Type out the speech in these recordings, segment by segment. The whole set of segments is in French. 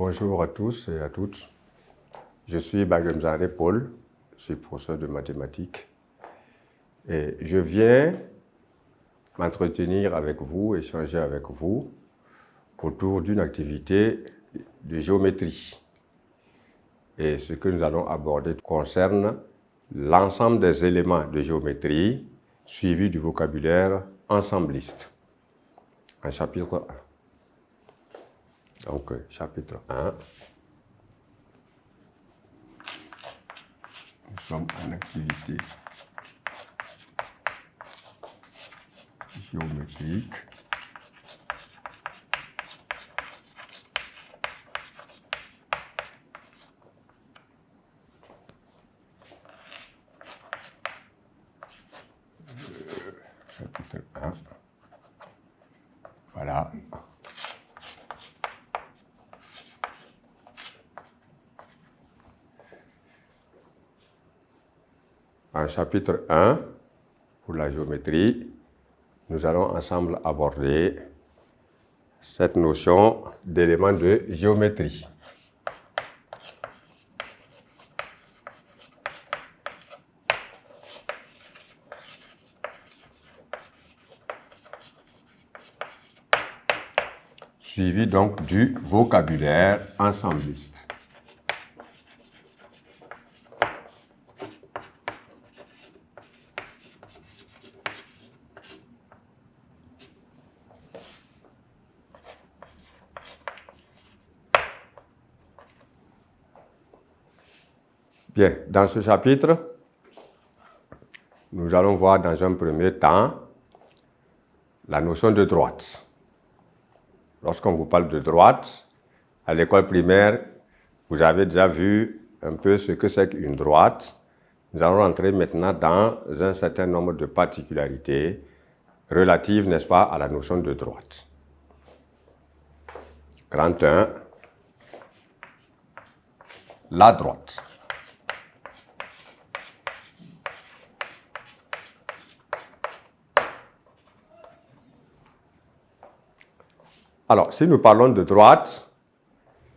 Bonjour à tous et à toutes. Je suis Bagemzare Paul, je suis professeur de mathématiques et je viens m'entretenir avec vous, échanger avec vous autour d'une activité de géométrie. Et ce que nous allons aborder concerne l'ensemble des éléments de géométrie suivis du vocabulaire ensembliste. Un chapitre 1. Donc, chapitre 1. Nous sommes en activité géométrique. Chapitre 1. Voilà. En chapitre 1, pour la géométrie, nous allons ensemble aborder cette notion d'éléments de géométrie. Suivi donc du vocabulaire ensembliste. Bien, dans ce chapitre, nous allons voir dans un premier temps la notion de droite. Lorsqu'on vous parle de droite, à l'école primaire, vous avez déjà vu un peu ce que c'est qu'une droite. Nous allons entrer maintenant dans un certain nombre de particularités relatives, n'est-ce pas, à la notion de droite. Grand 1, la droite. Alors, si nous parlons de droite,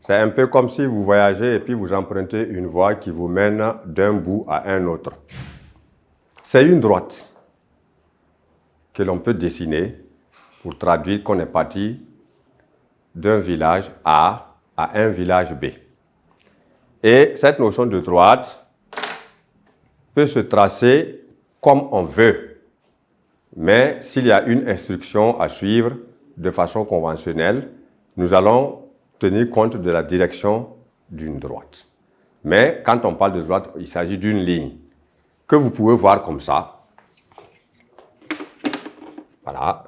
c'est un peu comme si vous voyagez et puis vous empruntez une voie qui vous mène d'un bout à un autre. C'est une droite que l'on peut dessiner pour traduire qu'on est parti d'un village A à un village B. Et cette notion de droite peut se tracer comme on veut, mais s'il y a une instruction à suivre, de façon conventionnelle, nous allons tenir compte de la direction d'une droite. Mais quand on parle de droite, il s'agit d'une ligne que vous pouvez voir comme ça. Voilà.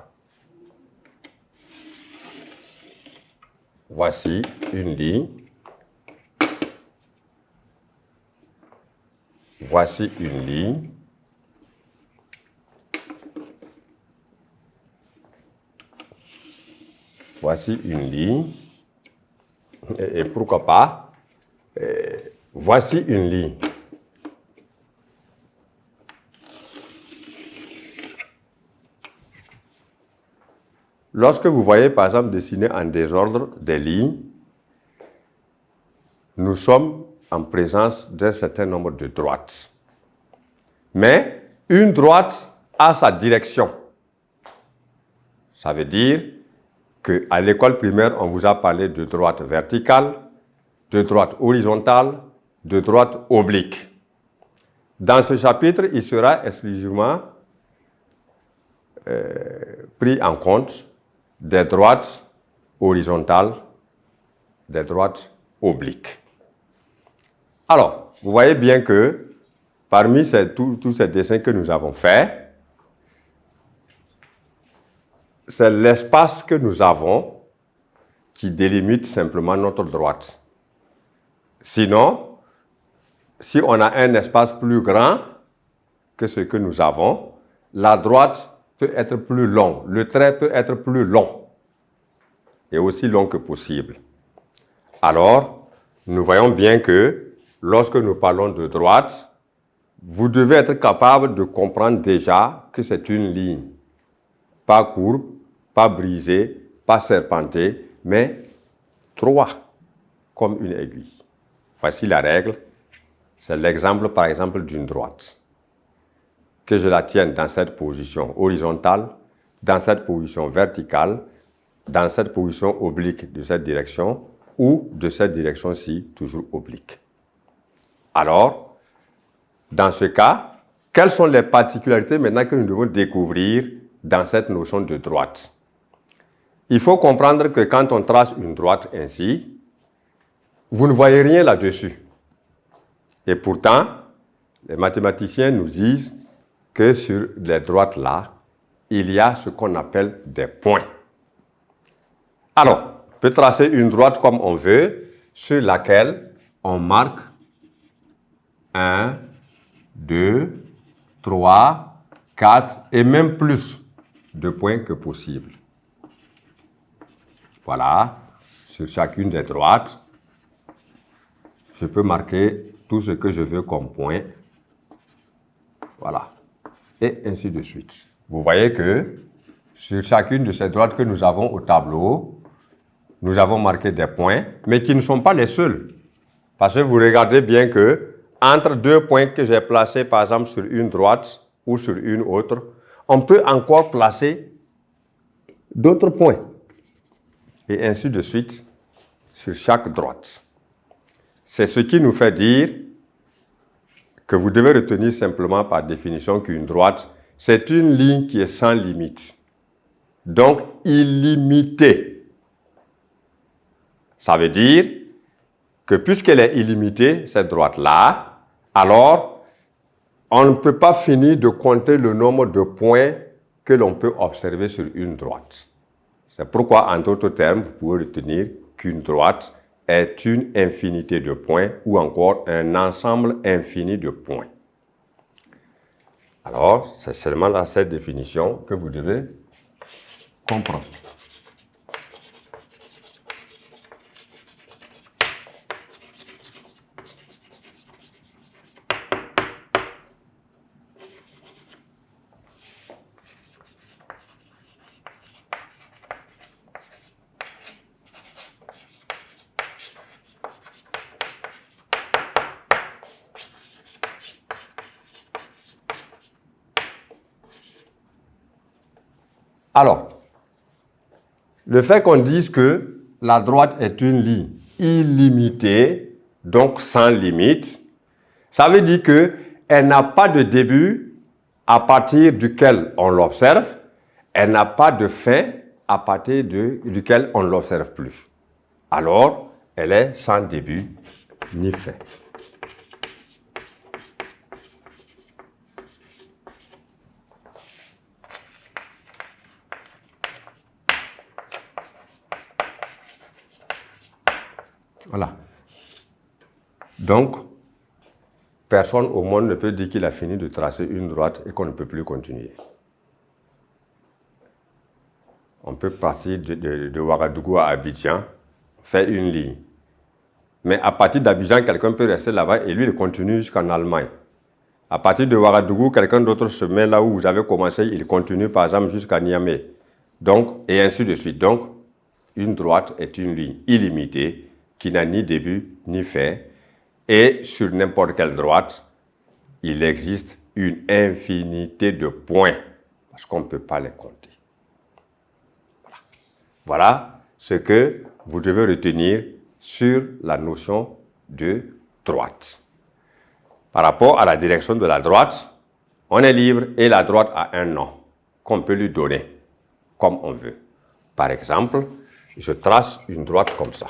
Voici une ligne. Voici une ligne. Voici une ligne, et pourquoi pas, voici une ligne. Lorsque vous voyez par exemple dessiner en désordre des lignes, nous sommes en présence d'un certain nombre de droites. Mais une droite a sa direction. Ça veut dire qu'à l'école primaire, on vous a parlé de droite verticale, de droite horizontale, de droite oblique. Dans ce chapitre, il sera exclusivement pris en compte des droites horizontales, des droites obliques. Alors, vous voyez bien que parmi tous ces dessins que nous avons faits, c'est l'espace que nous avons qui délimite simplement notre droite. Sinon, si on a un espace plus grand que ce que nous avons, la droite peut être plus longue, le trait peut être plus long et aussi long que possible. Alors, nous voyons bien que lorsque nous parlons de droite, vous devez être capable de comprendre déjà que c'est une ligne, pas courbe, pas brisée, pas serpentée, mais droit, comme une aiguille. Voici la règle. C'est l'exemple, par exemple, d'une droite. Que je la tienne dans cette position horizontale, dans cette position verticale, dans cette position oblique de cette direction ou de cette direction-ci, toujours oblique. Alors, dans ce cas, quelles sont les particularités maintenant que nous devons découvrir dans cette notion de droite? Il faut comprendre que quand on trace une droite ainsi, vous ne voyez rien là-dessus. Et pourtant, les mathématiciens nous disent que sur les droites-là, il y a ce qu'on appelle des points. Alors, on peut tracer une droite comme on veut, sur laquelle on marque 1, 2, 3, 4 et même plus de points que possible. Voilà, sur chacune des droites, je peux marquer tout ce que je veux comme point. Voilà, et ainsi de suite. Vous voyez que sur chacune de ces droites que nous avons au tableau, nous avons marqué des points, mais qui ne sont pas les seuls. Parce que vous regardez bien que entre deux points que j'ai placés, par exemple, sur une droite ou sur une autre, on peut encore placer d'autres points. Et ainsi de suite sur chaque droite. C'est ce qui nous fait dire que vous devez retenir simplement par définition qu'une droite, c'est une ligne qui est sans limite. Donc, illimitée. Ça veut dire que puisqu'elle est illimitée, cette droite-là, alors, on ne peut pas finir de compter le nombre de points que l'on peut observer sur une droite. C'est pourquoi, en d'autres termes, vous pouvez retenir qu'une droite est une infinité de points ou encore un ensemble infini de points. Alors, c'est seulement là cette définition que vous devez comprendre. Alors, le fait qu'on dise que la droite est une ligne illimitée, donc sans limite, ça veut dire qu'elle n'a pas de début à partir duquel on l'observe, elle n'a pas de fin à partir duquel on ne l'observe plus. Alors, elle est sans début ni fin. Voilà. Donc, personne au monde ne peut dire qu'il a fini de tracer une droite et qu'on ne peut plus continuer. On peut partir de Ouagadougou à Abidjan, faire une ligne. Mais à partir d'Abidjan, quelqu'un peut rester là-bas et lui, il continue jusqu'en Allemagne. À partir de Ouagadougou, quelqu'un d'autre se met là où vous avez commencé, il continue par exemple jusqu'à Niamey. Donc, et ainsi de suite. Donc, une droite est une ligne illimitée qui n'a ni début ni fin. Et sur n'importe quelle droite, il existe une infinité de points parce qu'on ne peut pas les compter. Voilà ce que vous devez retenir sur la notion de droite. Par rapport à la direction de la droite, on est libre et la droite a un nom qu'on peut lui donner comme on veut. Par exemple, je trace une droite comme ça.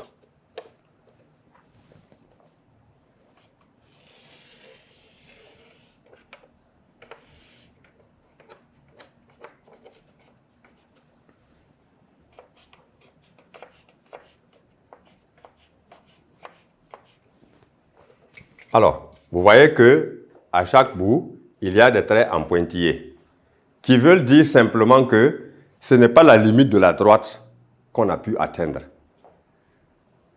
Alors, vous voyez que à chaque bout, il y a des traits en pointillés qui veulent dire simplement que ce n'est pas la limite de la droite qu'on a pu atteindre.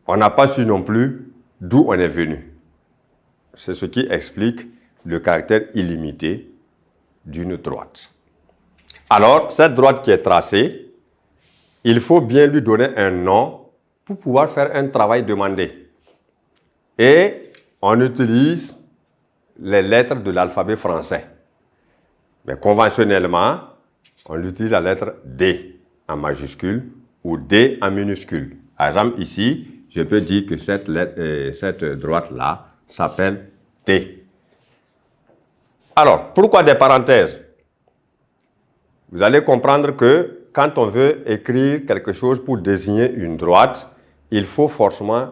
On n'a pas su non plus d'où on est venu. C'est ce qui explique le caractère illimité d'une droite. Alors, cette droite qui est tracée, il faut bien lui donner un nom pour pouvoir faire un travail demandé. et on utilise les lettres de l'alphabet français. Mais conventionnellement, on utilise la lettre D en majuscule ou D en minuscule. Par exemple, ici, je peux dire que cette droite-là s'appelle T. Alors, pourquoi des parenthèses? Vous allez comprendre que quand on veut écrire quelque chose pour désigner une droite, il faut forcément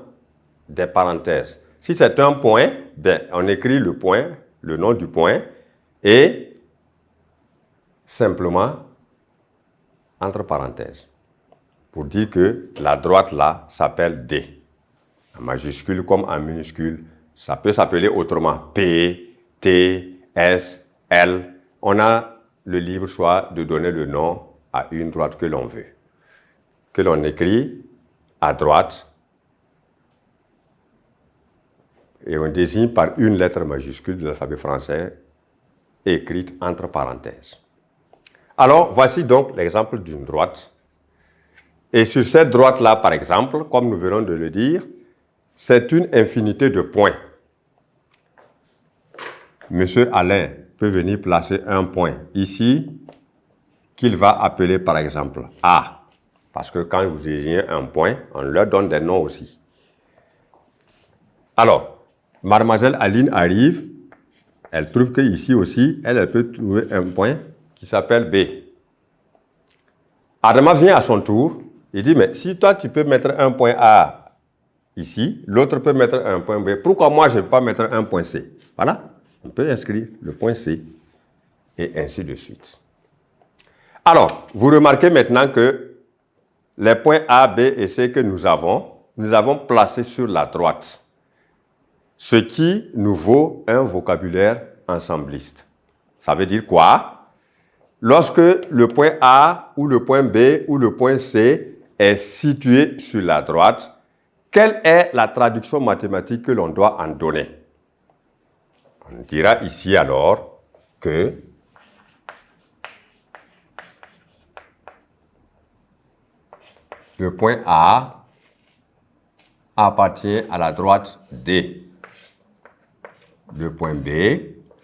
des parenthèses. Si c'est un point, ben, on écrit le point, le nom du point, et simplement entre parenthèses, pour dire que la droite là s'appelle D. En majuscule comme en minuscule, ça peut s'appeler autrement P, T, S, L. On a le libre choix de donner le nom à une droite que l'on veut, que l'on écrit à droite et on désigne par une lettre majuscule de l'alphabet français écrite entre parenthèses. Alors, voici donc l'exemple d'une droite. Et sur cette droite-là, par exemple, comme nous venons de le dire, c'est une infinité de points. Monsieur Alain peut venir placer un point ici, qu'il va appeler par exemple A. Parce que quand vous désignez un point, on leur donne des noms aussi. Alors, mademoiselle Aline arrive, elle trouve qu'ici aussi, elle peut trouver un point qui s'appelle B. Adama vient à son tour, il dit, mais si toi tu peux mettre un point A ici, l'autre peut mettre un point B, pourquoi moi je ne peux pas mettre un point C? Voilà, on peut inscrire le point C et ainsi de suite. Alors, vous remarquez maintenant que les points A, B et C que nous avons placés sur la droite, ce qui nous vaut un vocabulaire ensembliste. Ça veut dire quoi? Lorsque le point A ou le point B ou le point C est situé sur la droite, quelle est la traduction mathématique que l'on doit en donner? On dira ici alors que le point A appartient à la droite D. Le point B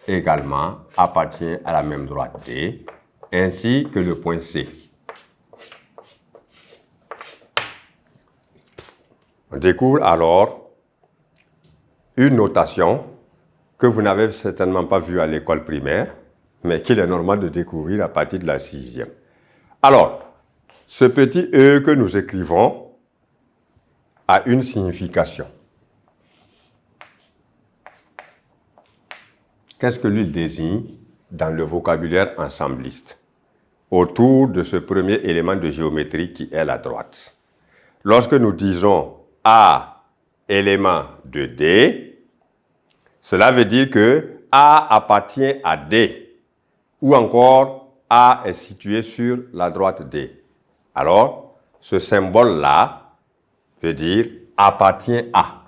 également appartient à la même droite D, ainsi que le point C. On découvre alors une notation que vous n'avez certainement pas vue à l'école primaire, mais qu'il est normal de découvrir à partir de la 6e. Alors, ce petit E que nous écrivons a une signification. Qu'est-ce que lui désigne dans le vocabulaire ensembliste autour de ce premier élément de géométrie qui est la droite? Lorsque nous disons A élément de D, cela veut dire que A appartient à D ou encore A est situé sur la droite D. Alors, ce symbole-là veut dire appartient à.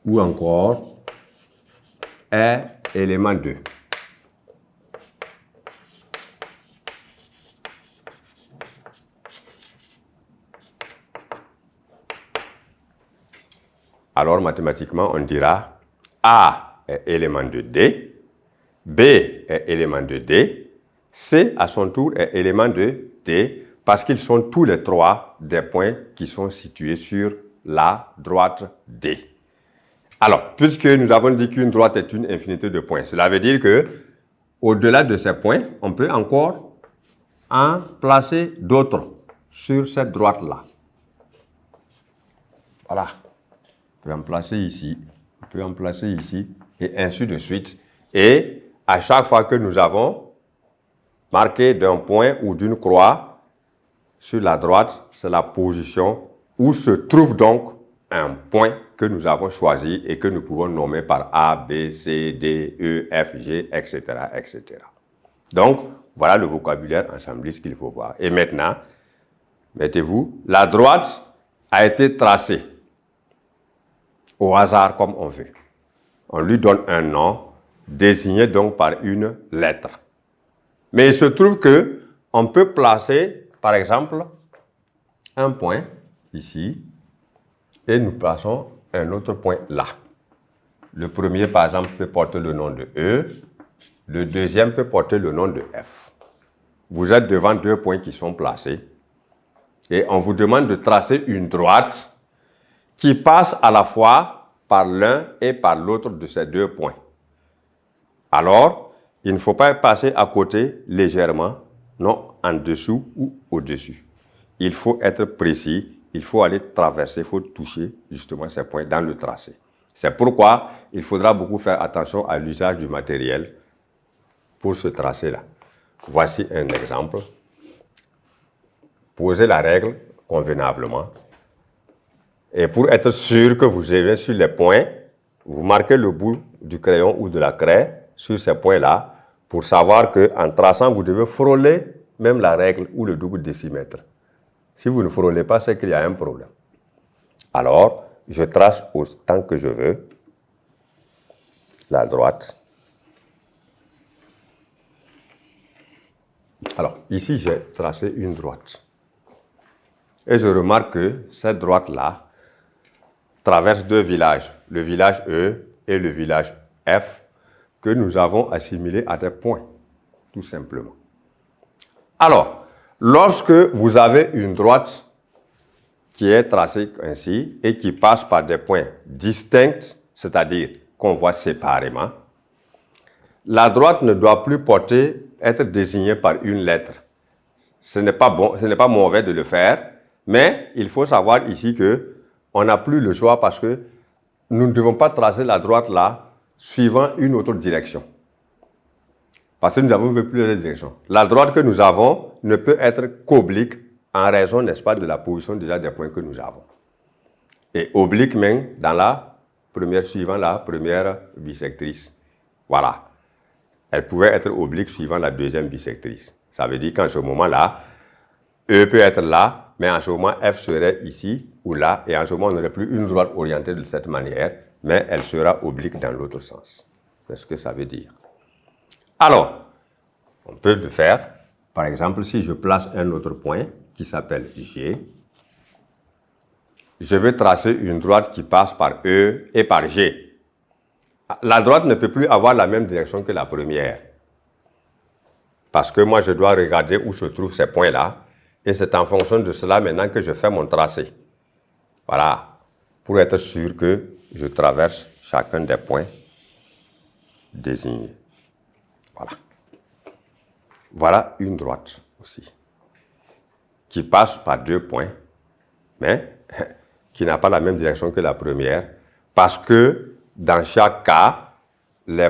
Ou encore est élément 2. Alors mathématiquement, on dira A est élément de D, B est élément de D, C à son tour est élément de D, parce qu'ils sont tous les trois des points qui sont situés sur la droite D. Alors, puisque nous avons dit qu'une droite est une infinité de points, cela veut dire que au-delà de ces points, on peut encore en placer d'autres sur cette droite-là. Voilà. On peut en placer ici, on peut en placer ici, et ainsi de suite. Et à chaque fois que nous avons marqué d'un point ou d'une croix sur la droite, c'est la position où se trouve donc un point que nous avons choisi et que nous pouvons nommer par A, B, C, D, E, F, G, etc., etc. Donc, voilà le vocabulaire ensembliste qu'il faut voir. Et maintenant, mettez-vous, la droite a été tracée au hasard comme on veut. On lui donne un nom, désigné donc par une lettre. Mais il se trouve que on peut placer, par exemple, un point ici, et nous plaçons un autre point là. Le premier, par exemple, peut porter le nom de E, le deuxième peut porter le nom de F. Vous êtes devant deux points qui sont placés, et on vous demande de tracer une droite qui passe à la fois par l'un et par l'autre de ces deux points. Alors, il ne faut pas passer à côté légèrement, non, en dessous ou au-dessus. Il faut être précis, il faut aller traverser, il faut toucher justement ces points dans le tracé. C'est pourquoi il faudra beaucoup faire attention à l'usage du matériel pour ce tracé-là. Voici un exemple. Posez la règle convenablement. Et pour être sûr que vous avez sur les points, vous marquez le bout du crayon ou de la craie sur ces points-là pour savoir qu'en traçant, vous devez frôler même la règle ou le double décimètre. Si vous ne frôlez pas, c'est qu'il y a un problème. Alors, je trace autant que je veux la droite. Alors, ici, j'ai tracé une droite. Et je remarque que cette droite-là traverse deux villages, le village E et le village F, que nous avons assimilés à des points, tout simplement. Alors, lorsque vous avez une droite qui est tracée ainsi et qui passe par des points distincts, c'est-à-dire qu'on voit séparément, la droite ne doit plus être désignée par une lettre. Ce n'est pas bon, ce n'est pas mauvais de le faire, mais il faut savoir ici qu'on n'a plus le choix parce que nous ne devons pas tracer la droite là suivant une autre direction. Parce que nous avons vu plusieurs directions. La droite que nous avons ne peut être qu'oblique en raison, n'est-ce pas, de la position déjà des points que nous avons. Et oblique même dans la première, suivant la première bisectrice. Voilà. Elle pouvait être oblique suivant la deuxième bisectrice. Ça veut dire qu'en ce moment-là, E peut être là, mais en ce moment, F serait ici ou là, et en ce moment, on n'aurait plus une droite orientée de cette manière, mais elle sera oblique dans l'autre sens. C'est ce que ça veut dire. Alors, on peut le faire. Par exemple, si je place un autre point qui s'appelle G, je vais tracer une droite qui passe par E et par G. La droite ne peut plus avoir la même direction que la première. Parce que moi, je dois regarder où se trouvent ces points-là. Et c'est en fonction de cela maintenant que je fais mon tracé. Voilà. Pour être sûr que je traverse chacun des points désignés. Voilà. Voilà une droite aussi, qui passe par deux points, mais qui n'a pas la même direction que la première, parce que dans chaque cas, les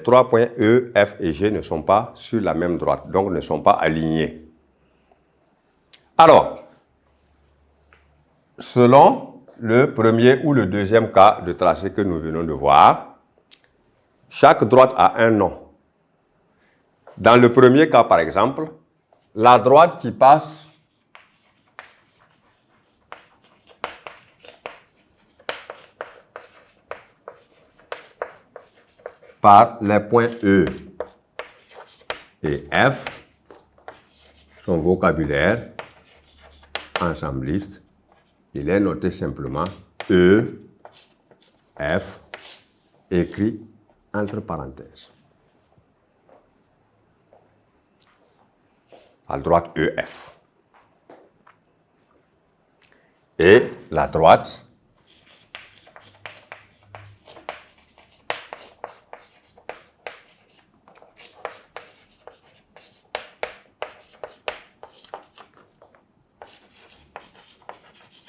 trois points E, F et G ne sont pas sur la même droite, donc ne sont pas alignés. Alors, selon le premier ou le deuxième cas de tracé que nous venons de voir, chaque droite a un nom. Dans le premier cas, par exemple, la droite qui passe par les points E et F, son vocabulaire ensembliste, il est noté simplement E, F, écrit entre parenthèses. À droite EF. Et la droite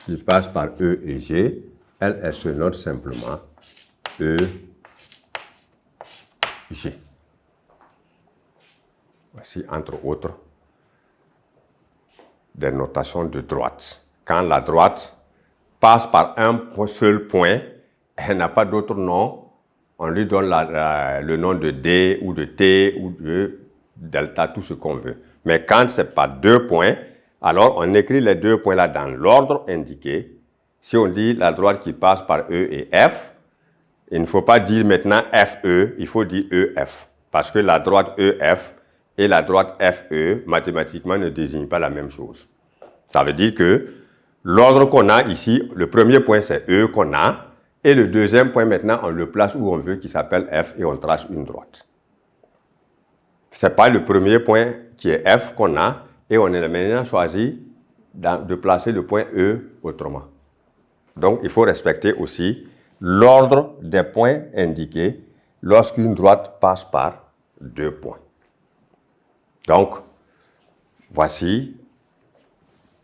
qui passe par E et G, elle se note simplement E, G. Voici entre autres des notations de droite. Quand la droite passe par un seul point, elle n'a pas d'autre nom, on lui donne le nom de D ou de T ou de delta, tout ce qu'on veut. Mais quand c'est par deux points, alors on écrit les deux points là dans l'ordre indiqué. Si on dit la droite qui passe par E et F, il ne faut pas dire maintenant FE, il faut dire EF. Parce que la droite EF et la droite FE, mathématiquement, ne désignent pas la même chose. Ça veut dire que l'ordre qu'on a ici, le premier point, c'est E qu'on a, et le deuxième point, maintenant, on le place où on veut, qui s'appelle F, et on trace une droite. Ce n'est pas le premier point qui est F qu'on a, et on a maintenant choisi de placer le point E autrement. Donc, il faut respecter aussi l'ordre des points indiqués lorsqu'une droite passe par deux points. Donc, voici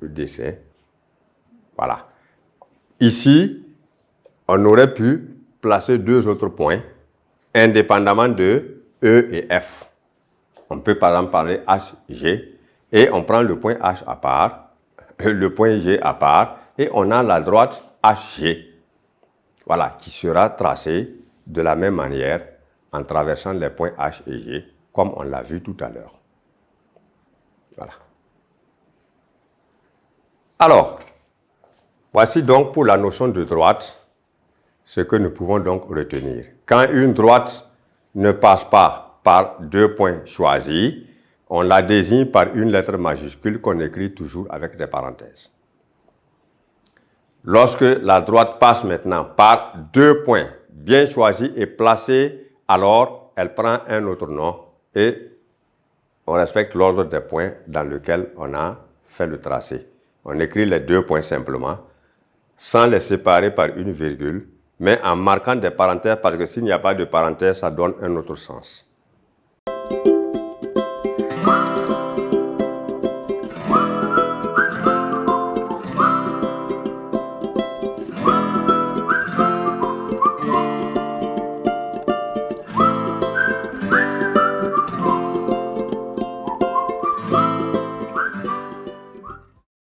le dessin. Voilà. Ici, on aurait pu placer deux autres points indépendamment de E et F. On peut par exemple parler HG et on prend le point H à part, le point G à part et on a la droite HG. Voilà, qui sera tracée de la même manière en traversant les points H et G comme on l'a vu tout à l'heure. Voilà. Alors, voici donc pour la notion de droite ce que nous pouvons donc retenir. Quand une droite ne passe pas par deux points choisis, on la désigne par une lettre majuscule qu'on écrit toujours avec des parenthèses. Lorsque la droite passe maintenant par deux points bien choisis et placés, alors elle prend un autre nom et on respecte l'ordre des points dans lequel on a fait le tracé. On écrit les deux points simplement, sans les séparer par une virgule, mais en marquant des parenthèses, parce que s'il n'y a pas de parenthèses, ça donne un autre sens.